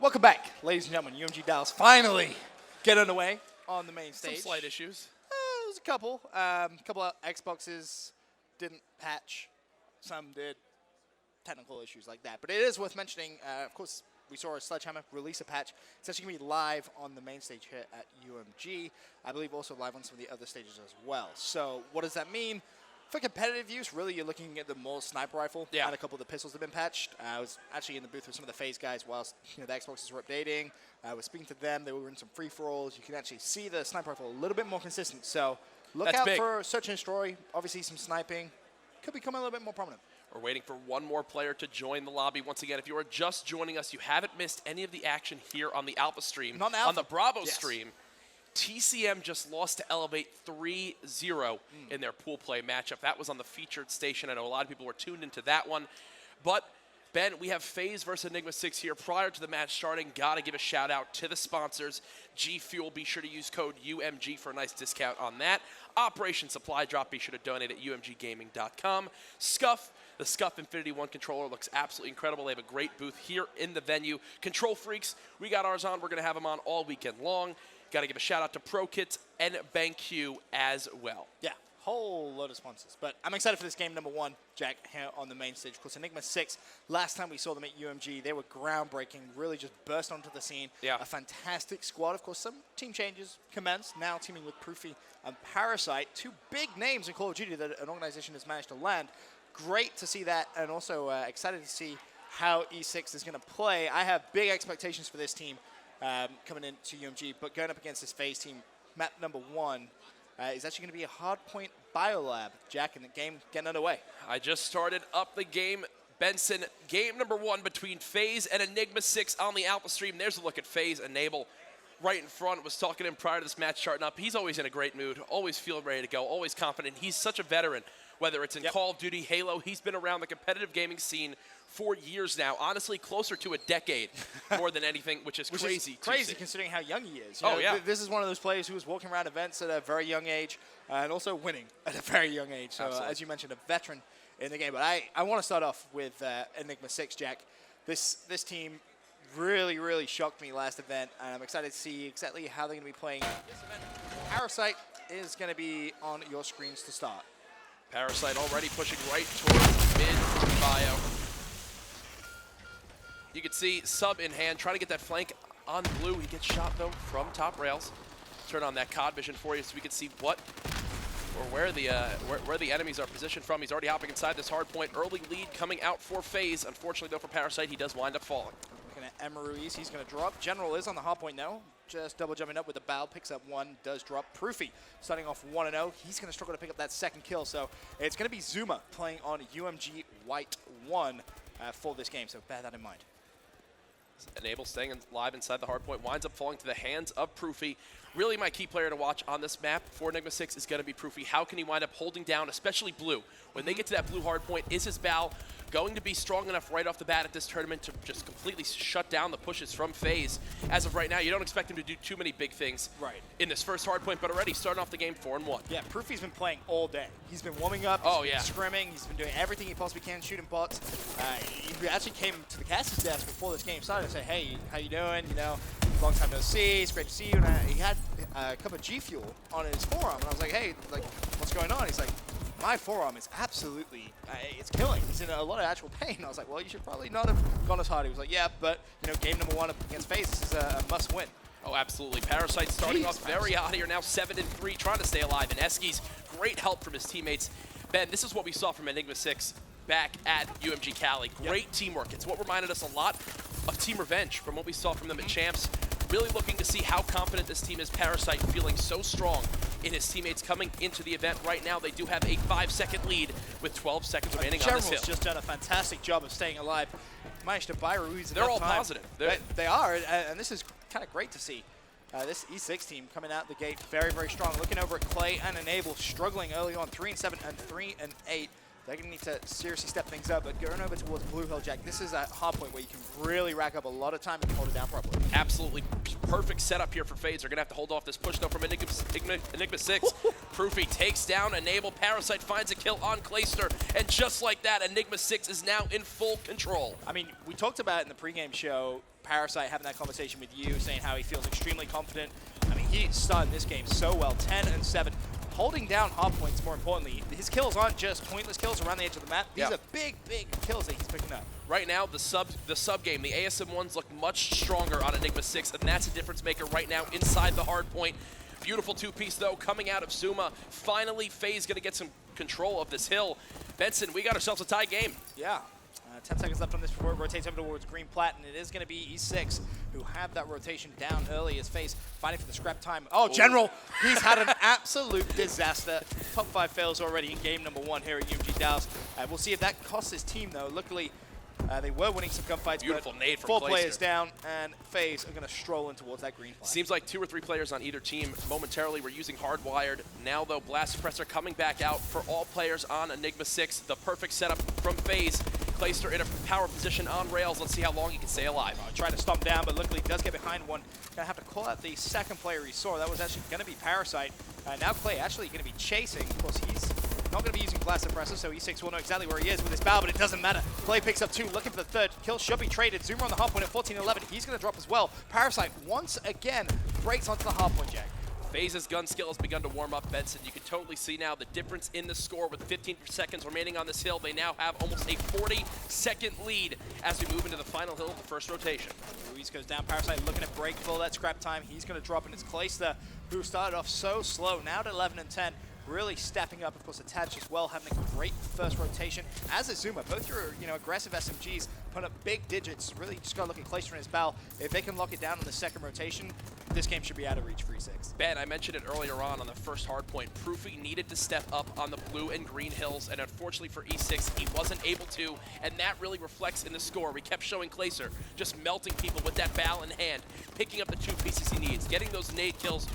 Welcome back, ladies and gentlemen. UMG Dallas finally get underway on the main stage. Some slight issues. There's a couple. Couple of Xboxes didn't patch. Some did. Technical issues like that. But it is worth mentioning, of course, we saw a Sledgehammer release a patch. It's actually going to be live on the main stage here at UMG. I believe also live on some of the other stages as well. So what does that mean? For competitive use, really, you're looking at the more sniper rifle and a couple of the pistols that have been patched. I was actually in the booth with some of the Faze guys whilst the Xboxes were updating. I was speaking to them. They were in some free-for-alls. You can actually see the sniper rifle a little bit more consistent. So look out for search and destroy. Obviously, some sniping could become a little bit more prominent. We're waiting for one more player to join the lobby. Once again, if you are just joining us, you haven't missed any of the action here on the Alpha stream. Not the Alpha. On the Bravo stream, TCM just lost to Elevate 3-0 in their pool play matchup. That was on the featured station. I know a lot of people were tuned into that one. But, Ben, we have Faze versus Enigma6 here. Prior to the match starting, got to give a shout-out to the sponsors. G Fuel, be sure to use code UMG for a nice discount on that. Operation Supply Drop, be sure to donate at umggaming.com. SCUF. The SCUF Infinity 1 controller looks absolutely incredible. They have a great booth here in the venue. Control Freaks, we got ours on. We're going to have them on all weekend long. Got to give a shout out to Pro Kits and BenQ as well. Yeah, whole load of sponsors. But I'm excited for this game number one, Jack, here on the main stage. Of course, Enigma6, last time we saw them at UMG, they were groundbreaking, really just burst onto the scene. Yeah. A fantastic squad. Of course, some team changes commenced, now teaming with Proofy and Parasite, two big names in Call of Duty that an organization has managed to land. Great to see that, and also excited to see how E6 is going to play. I have big expectations for this team coming into UMG, but going up against this Faze team, map number one is actually going to be a Hardpoint Biolab. Jack, in the game getting underway. I just started up the game. Benson, game number one between Faze and Enigma6 on the Alpha stream. There's a look at Faze. Enable right in front. Was talking to him prior to this match starting up. He's always in a great mood, always feeling ready to go, always confident. He's such a veteran. Whether it's in Call of Duty, Halo, he's been around the competitive gaming scene for years now. Honestly, closer to a decade more than anything, which is crazy. Crazy considering how young he is. This is one of those players who was walking around events at a very young age and also winning at a very young age. So, as you mentioned, a veteran in the game. But I want to start off with Enigma6, Jack. This team really, really shocked me last event, and I'm excited to see exactly how they're going to be playing this event. Parasite is going to be on your screens to start. Parasite already pushing right towards mid-bio. You can see sub in hand, trying to get that flank on blue. He gets shot, though, from top rails. Turn on that COD vision for you so we can see what or where the enemies are positioned from. He's already hopping inside this hard point. Early lead coming out for Faze. Unfortunately, though, for Parasite, he does wind up falling. Looking at Emeruiz, he's going to drop. General is on the hard point now. Just double jumping up with the bow, picks up one, does drop. Proofy starting off 1-0. He's going to struggle to pick up that second kill. So it's going to be Zuma playing on UMG White 1 for this game. So bear that in mind. Enable staying live inside the hard point, winds up falling to the hands of Proofy. Really my key player to watch on this map for Enigma6 is going to be Proofy. How can he wind up holding down, especially blue? When they get to that blue hard point, is his bow going to be strong enough right off the bat at this tournament to just completely shut down the pushes from Faze? As of right now, you don't expect him to do too many big things in this first hard point, but already starting off the game 4-1. Yeah, Proofy's been playing all day. He's been warming up, scrimming, he's been doing everything he possibly can, shooting bots. He actually came to the caster's desk before this game started and said, hey, how you doing? You know, long time no see, it's great to see you. And he had a cup of G Fuel on his forearm, and I was like, hey, like, what's going on? He's like, my forearm is absolutely, it's killing. He's in a lot of actual pain. I was like, well, you should probably not have gone as hard. He was like, yeah, but, game number one against Faze, this is a must-win. Oh, absolutely. Parasite starting off very hot here, now 7-3, trying to stay alive. And Eski's great help from his teammates. Ben, this is what we saw from Enigma6 back at UMG Cali. Great teamwork. It's what reminded us a lot of Team Revenge from what we saw from them at Champs. Really looking to see how confident this team is. Parasite feeling so strong in his teammates coming into the event right now. They do have a 5-second lead with 12 seconds remaining on this hill. General's just done a fantastic job of staying alive. Managed to buy Ruiz. They're all positive. They are, and this is kind of great to see. This E6 team coming out the gate very, very strong. Looking over at Clay and Enable, struggling early on, 3-7 and 3-8. They're going to need to seriously step things up, but going over towards Blue Hill, Jack, this is a hard point where you can really rack up a lot of time if you hold it down properly. Absolutely perfect setup here for Faze. They're going to have to hold off this push, though, from Enigma6. Proofy takes down Enable. Parasite finds a kill on Clayster, and just like that, Enigma6 is now in full control. I mean, we talked about it in the pregame show, Parasite having that conversation with you, saying how he feels extremely confident. I mean, he started this game so well, 10-7. Holding down Hardpoints, more importantly. His kills aren't just pointless kills around the edge of the map. These are big, big kills that he's picking up. Right now, the sub game, the ASM1s look much stronger on Enigma6, and that's a difference maker right now inside the Hardpoint. Beautiful two-piece, though, coming out of Zuma. Finally, Faze going to get some control of this hill. Benson, we got ourselves a tie game. Yeah. 10 seconds left on this before it rotates over towards green plat, and it is going to be E6 who have that rotation down early as Faze fighting for the scrap time. Oh, General! He's had an absolute disaster. Top 5 fails already in game number 1 here at UMG Dallas. We'll see if that costs his team, though. Luckily, they were winning some gunfights. Beautiful nade from 4 players down, and Faze are going to stroll in towards that green plat. Seems like 2 or 3 players on either team momentarily were using hardwired. Now, though, Blast Suppressor coming back out for all players on Enigma6. The perfect setup from Faze. Clayster in a power position on rails. Let's see how long he can stay alive. Trying to stomp down, but luckily he does get behind one. Gonna have to call out the second player he saw. That was actually gonna be Parasite. Now Clay actually gonna be chasing. Of course, he's not gonna be using Blast Suppressor, so E6 will know exactly where he is with his bow, but it doesn't matter. Clay picks up 2, looking for the third. Kill should be traded. Zoomer on the hardpoint at 14-11. He's gonna drop as well. Parasite once again breaks onto the hardpoint, Jack. Faze's gun skill has begun to warm up, Benson. You can totally see now the difference in the score with 15 seconds remaining on this hill. They now have almost a 40-second lead as we move into the final hill of the first rotation. Ruiz goes down. Parasite looking to break full that scrap time. He's going to drop in. It's Clayster, who started off so slow, now to 11-10. Really stepping up, of course, Attach as well, having a great first rotation. As is Zuma, both your aggressive SMGs put up big digits. Really just got to look at Clayster in his bow. If they can lock it down on the second rotation, this game should be out of reach for E6. Ben, I mentioned it earlier on the first hard point. Proofy needed to step up on the blue and green hills, and unfortunately for E6, he wasn't able to, and that really reflects in the score. We kept showing Clayster just melting people with that bow in hand, picking up the 2 pieces he needs, getting those nade kills,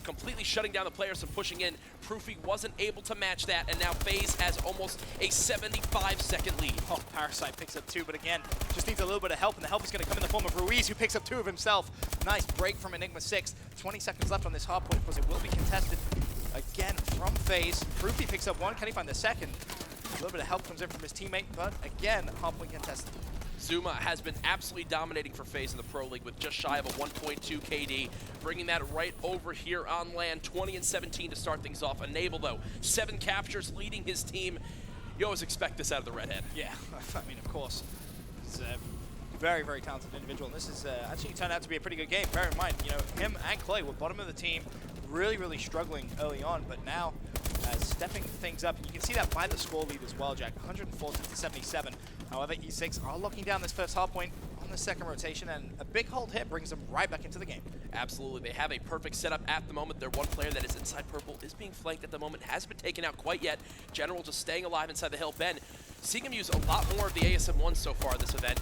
completely shutting down the players from pushing in. Proofy wasn't able to match that, and now Faze has almost a 75-second lead. Oh, Parasite picks up 2, but again, just needs a little bit of help, and the help is going to come in the form of Ruiz, who picks up 2 of himself. Nice break from Enigma6. 20 seconds left on this hard point, because it will be contested again from Faze. Proofy picks up 1. Can he find the second? A little bit of help comes in from his teammate, but again, hard point contested. Zuma has been absolutely dominating for Faze in the Pro League with just shy of a 1.2 KD, bringing that right over here on land. 20-17 to start things off. Enable, though, 7 captures, leading his team. You always expect this out of the Redhead. Yeah, I mean, of course. He's a very, very talented individual, and this is actually turned out to be a pretty good game. Bear in mind, him and Clay were bottom of the team, really, really struggling early on, but now stepping things up. And you can see that by the score lead as well, Jack. 114-77. However, E6 are locking down this first hard point on the second rotation, and a big hold hit brings them right back into the game. Absolutely. They have a perfect setup at the moment. Their one player that is inside purple is being flanked at the moment. Hasn't been taken out quite yet. General just staying alive inside the hill. Ben, seeing him use a lot more of the ASM1 so far this event.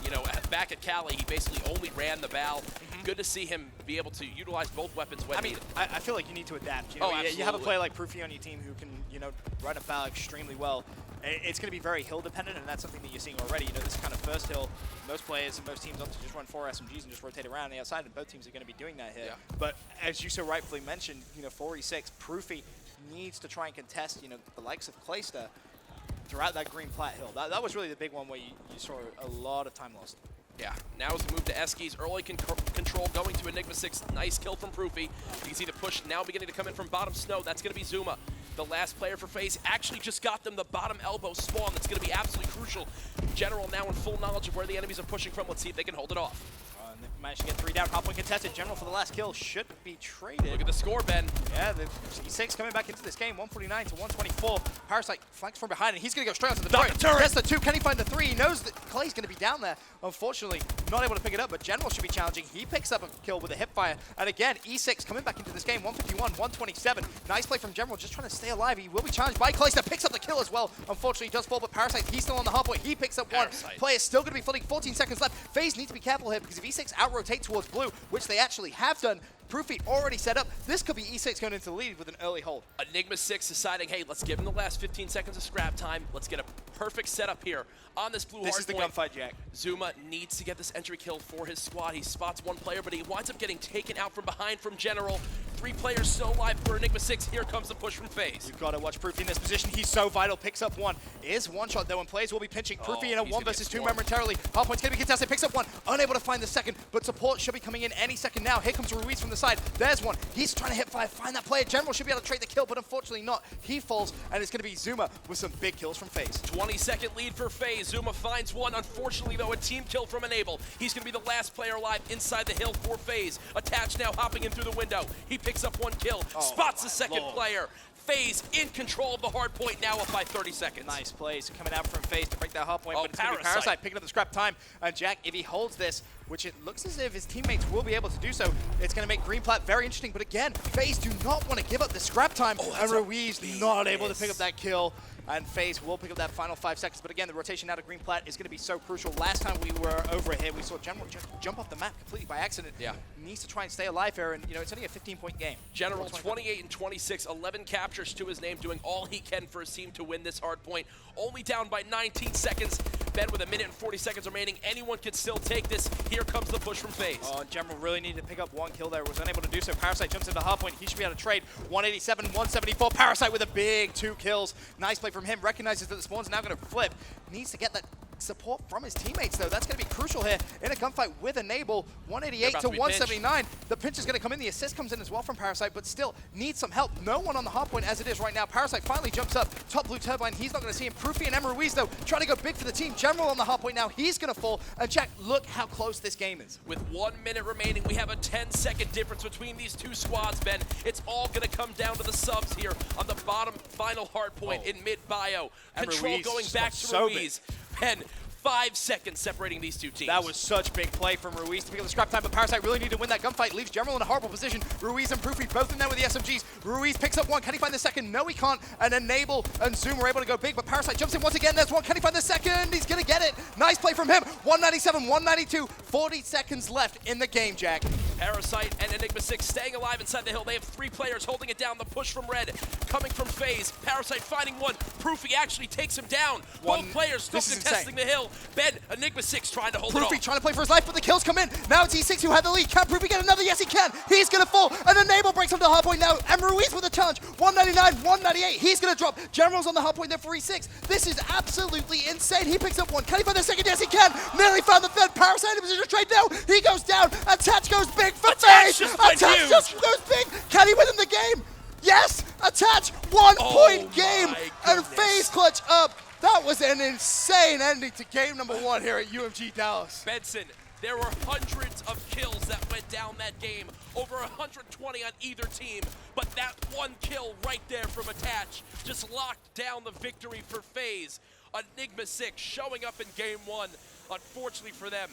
Back at Cali, he basically only ran the bow. Good to see him be able to utilize both weapons when needed. I feel like you need to adapt. Absolutely. You have a player like Proofy on your team who can, run a bow extremely well. It's going to be very hill dependent, and that's something that you're seeing already. This kind of first hill, most players and most teams opt to just run 4 SMGs and just rotate around the outside, and both teams are going to be doing that here. Yeah. But as you so rightfully mentioned, 4E6, Proofy needs to try and contest, the likes of Clayster throughout that green plat hill. That was really the big one where you saw a lot of time lost. Yeah, now as we move to Eskies, early control going to Enigma6. Nice kill from Proofy. You can see the push now beginning to come in from bottom snow. That's going to be Zuma. The last player for Faze actually just got them the bottom elbow spawn. That's going to be absolutely crucial. General now in full knowledge of where the enemies are pushing from. Let's see if they can hold it off. They managed to get 3 down. Hardpoint contested. General for the last kill should be traded. Look at the score, Ben. Yeah, the E6 coming back into this game. 149-124. Parasite flanks from behind, and he's going to go straight onto the turret. Gets the 2. Can he find the 3? He knows that Clay's going to be down there. Unfortunately, not able to pick it up, but General should be challenging. He picks up a kill with a hip fire. And again, E6 coming back into this game. 151-127. Nice play from General, just trying to stay alive. He will be challenged by Clayster. Picks up the kill as well. Unfortunately, he does fall, but Parasite, he's still on the hardpoint. He picks up 1. Play is still going to be flooding. 14 seconds left. Faze needs to be careful here, because if E6 out-rotate towards blue, which they actually have done, Proofy already set up. This could be E6 going into the lead with an early hold. Enigma6 deciding, hey, let's give him the last 15 seconds of scrap time. Let's get a perfect setup here on this blue hardpoint. This is the gunfight, Jack. Zuma needs to get this entry kill for his squad. He spots one player, but he winds up getting taken out from behind from General. 3 players still alive for Enigma6. Here comes the push from Faze. You've got to watch Proofy in this position. He's so vital. Picks up one. Is one shot though, and players will be pinching. Proofy in a 1 versus 2 momentarily. Hardpoint's going to be contested. Picks up one. Unable to find the second, but support should be coming in any second now. Here comes Ruiz from the side. There's one. He's trying to hit 5. Find that player. General should be able to trade the kill, but unfortunately not. He falls, and it's going to be Zuma with some big kills from Faze. 20-second lead for Faze. Zuma finds one. Unfortunately, though, a team kill from Enable. He's going to be the last player alive inside the hill for Faze. Attached now, hopping in through the window. He picks up one kill. Spots the second player. Faze in control of the hard point, now up by 30 seconds. Nice plays coming out from Faze to break that hard point, but it's going to be Parasite picking up the scrap time. And Jack, if he holds this, which it looks as if his teammates will be able to do so, it's going to make Green Plat very interesting. But again, Faze do not want to give up the scrap time, and Ruiz not able to pick up that kill. And Faze will pick up that final 5 seconds. But again, the rotation out of Green Plat is going to be so crucial. Last time we were over here, we saw General just jump off the map completely by accident. Yeah. Needs to try and stay alive here, and it's only a 15-point game. General 28 and 26, 11 captures to his name, doing all he can for his team to win this hard point. Only down by 19 seconds. Ben with 1 minute and 40 seconds remaining. Anyone can still take this. Here comes the push from Faze. General really needed to pick up one kill there. Was unable to do so. Parasite jumps into Hardpoint. He should be able to trade. 187, 174. Parasite with a big 2 kills. Nice play from him. Recognizes that the spawn's now going to flip. Needs to get that support from his teammates, though. That's going to be crucial here in a gunfight with Enable. 188 to 179. The pinch is going to come in. The assist comes in as well from Parasite, but still needs some help. No one on the hardpoint as it is right now. Parasite finally jumps up. Top blue turbine. He's not going to see him. Proofy and Ruiz, though, trying to go big for the team. General on the hardpoint now. He's going to fall. And Jack, look how close this game is. With 1 minute remaining, we have a 10-second difference between these two squads, Ben. It's all going to come down to the subs here on the bottom final hardpoint in mid-bio. Control Ruiz going back to Ruiz. Ben, 5 seconds separating these two teams. That was such big play from Ruiz to pick up the scrap time, but Parasite really need to win that gunfight. Leaves General in a horrible position. Ruiz and Proofy both in there with the SMGs. Ruiz picks up one. Can he find the second? No, he can't. And Enable and Zoom are able to go big, but Parasite jumps in once again. There's one. Can he find the second? He's going to get it. Nice play from him. 197, 192. 40 seconds left in the game, Jack. Parasite and Enigma6 staying alive inside the hill. They have 3 players holding it down. The push from Red coming from Faze. Parasite finding one. Proofy actually takes him down. Both players still contesting the hill. Ben, Enigma6 trying to hold it off. Proofy trying to play for his life, but the kills come in. Now it's E6 who had the lead. Can Proofy get another? Yes, he can. He's going to fall. And Enable breaks onto the hardpoint now. And Ruiz with a challenge. 199, 198. He's going to drop. General's on the hardpoint there for E6. This is absolutely insane. He picks up one. Can he find the second? Yes, he can. Nearly found the third. Parasite in position to trade now. He goes down. Attach goes big for Faze. Attach just goes big. Can he win in the game? Yes. Attach 1 point game. And Faze clutch up. That was an insane ending to game number 1 here at UMG Dallas. Benson, there were hundreds of kills that went down that game. Over 120 on either team. But that one kill right there from Attach just locked down the victory for Faze. Enigma6 showing up in game 1. Unfortunately for them,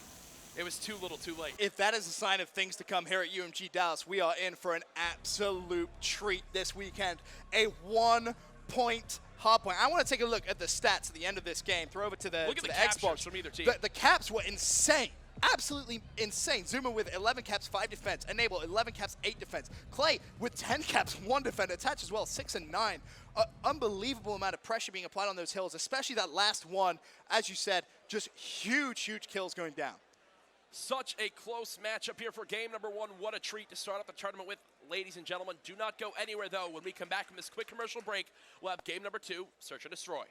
it was too little too late. If that is a sign of things to come here at UMG Dallas, we are in for an absolute treat this weekend. A 1-point hardpoint. I want to take a look at the stats at the end of this game. Throw over to the, Xbox from either team. The caps were insane. Absolutely insane. Zuma with 11 caps, 5 defense. Enable, 11 caps, 8 defense. Clay with 10 caps, 1 defense. Attach as well, 6 and 9. Unbelievable amount of pressure being applied on those hills, especially that last one. As you said, just huge, huge kills going down. Such a close matchup here for game number 1. What a treat to start off the tournament with. Ladies and gentlemen, do not go anywhere, though. When we come back from this quick commercial break, we'll have game number 2, Search and Destroy.